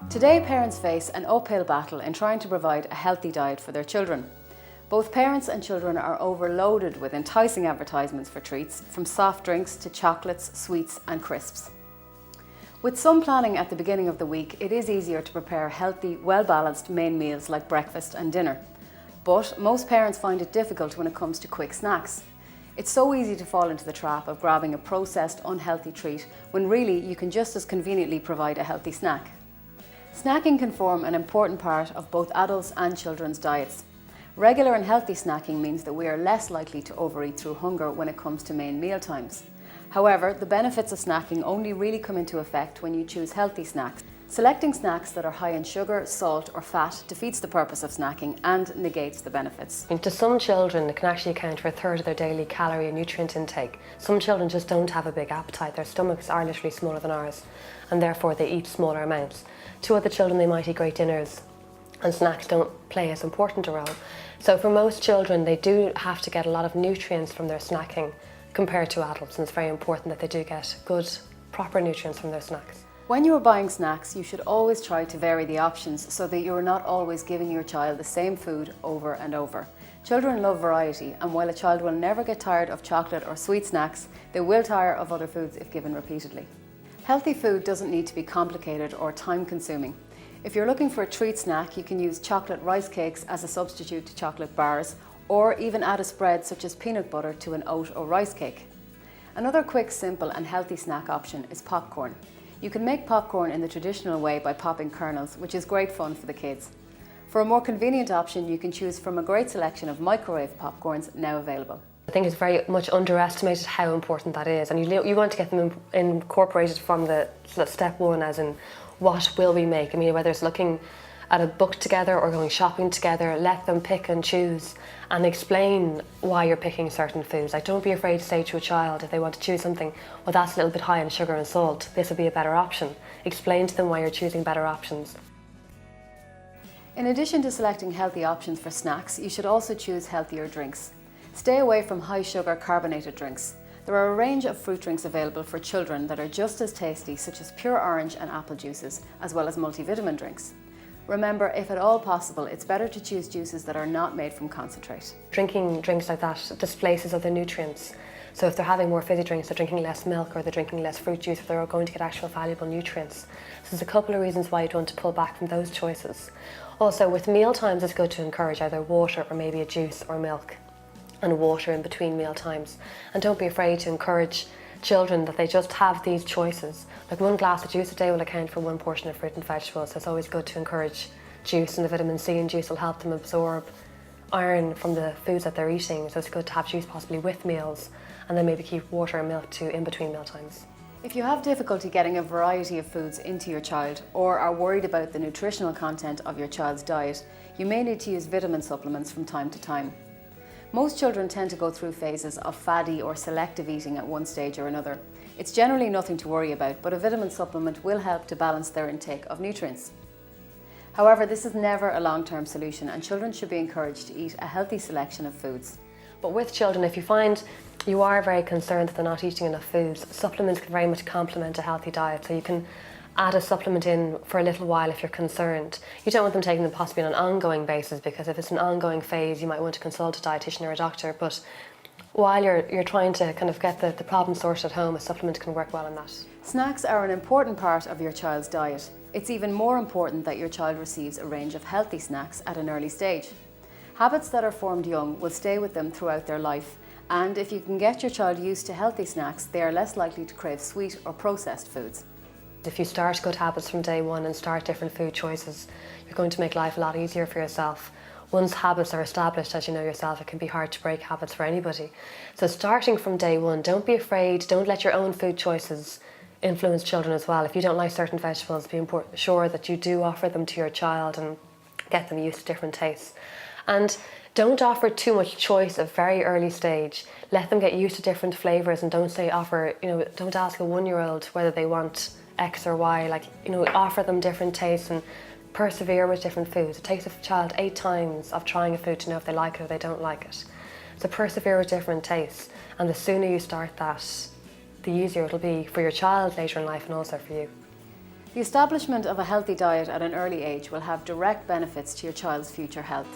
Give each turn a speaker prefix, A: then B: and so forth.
A: Today, parents face an uphill battle in trying to provide a healthy diet for their children. Both parents and children are overloaded with enticing advertisements for treats, from soft drinks to chocolates, sweets and crisps. With some planning at the beginning of the week, it is easier to prepare healthy, well-balanced main meals like breakfast and dinner. But most parents find it difficult when it comes to quick snacks. It's so easy to fall into the trap of grabbing a processed, unhealthy treat when really you can just as conveniently provide a healthy snack. Snacking can form an important part of both adults and children's diets. Regular and healthy snacking means that we are less likely to overeat through hunger when it comes to main meal times. However, the benefits of snacking only really come into effect when you choose healthy snacks. Selecting snacks that are high in sugar, salt or fat defeats the purpose of snacking and negates the benefits.
B: To some children, it can actually account for a third of their daily calorie and nutrient intake. Some children just don't have a big appetite. Their stomachs are literally smaller than ours and therefore they eat smaller amounts. To other children, they might eat great dinners and snacks don't play as important a role. So for most children, they do have to get a lot of nutrients from their snacking compared to adults, and it's very important that they do get good, proper nutrients from their snacks.
A: When you are buying snacks, you should always try to vary the options so that you are not always giving your child the same food over and over. Children love variety, and while a child will never get tired of chocolate or sweet snacks, they will tire of other foods if given repeatedly. Healthy food doesn't need to be complicated or time-consuming. If you're looking for a treat snack, you can use chocolate rice cakes as a substitute to chocolate bars, or even add a spread such as peanut butter to an oat or rice cake. Another quick, simple and healthy snack option is popcorn. You can make popcorn in the traditional way by popping kernels, which is great fun for the kids. For a more convenient option, you can choose from a great selection of microwave popcorns now available.
B: I think it's very much underestimated how important that is, and you want to get them incorporated from the step one, as in what will we make. I mean, whether it's looking at a book together or going shopping together, let them pick and choose and explain why you're picking certain foods. Like, don't be afraid to say to a child if they want to choose something, well, that's a little bit high in sugar and salt, this would be a better option. Explain to them why you're choosing better options.
A: In addition to selecting healthy options for snacks, you should also choose healthier drinks. Stay away from high sugar carbonated drinks. There are a range of fruit drinks available for children that are just as tasty, such as pure orange and apple juices, as well as multivitamin drinks. Remember, if at all possible, it's better to choose juices that are not made from concentrate.
B: Drinking drinks like that displaces other nutrients. So if they're having more fizzy drinks, they're drinking less milk or they're drinking less fruit juice, they're going to get actual valuable nutrients. So there's a couple of reasons why you'd want to pull back from those choices. Also, with meal times, it's good to encourage either water or maybe a juice or milk, and water in between meal times. And don't be afraid to encourage children that they just have these choices. Like, one glass of juice a day will account for one portion of fruit and vegetables, so it's always good to encourage juice, and the vitamin C in juice will help them absorb iron from the foods that they're eating, so it's good to have juice possibly with meals, and then maybe keep water and milk to in between meal times.
A: If you have difficulty getting a variety of foods into your child, or are worried about the nutritional content of your child's diet, you may need to use vitamin supplements from time to time. Most children tend to go through phases of faddy or selective eating at one stage or another. It's generally nothing to worry about, but a vitamin supplement will help to balance their intake of nutrients. However, this is never a long-term solution, and children should be encouraged to eat a healthy selection of foods.
B: But with children, if you find you are very concerned that they're not eating enough foods, supplements can very much complement a healthy diet. So you can add a supplement in for a little while if you're concerned. You don't want them taking them possibly on an ongoing basis, because if it's an ongoing phase, you might want to consult a dietitian or a doctor. But while you're trying to kind of get the problem sorted at home, a supplement can work well in that.
A: Snacks are an important part of your child's diet. It's even more important that your child receives a range of healthy snacks at an early stage. Habits that are formed young will stay with them throughout their life, and if you can get your child used to healthy snacks, they are less likely to crave sweet or processed foods.
B: If you start good habits from day one and start different food choices, you're going to make life a lot easier for yourself. Once habits are established, as you know yourself, it can be hard to break habits for anybody. So starting from day one, don't be afraid, don't let your own food choices influence children as well. If you don't like certain vegetables, be sure that you do offer them to your child and get them used to different tastes. And don't offer too much choice at a very early stage. Let them get used to different flavours, and don't don't ask a 1-year-old whether they want X or Y. Offer them different tastes and persevere with different foods. It takes a child 8 times of trying a food to know if they like it or they don't like it. So persevere with different tastes, and the sooner you start that, the easier it'll be for your child later in life and also for you.
A: The establishment of a healthy diet at an early age will have direct benefits to your child's future health.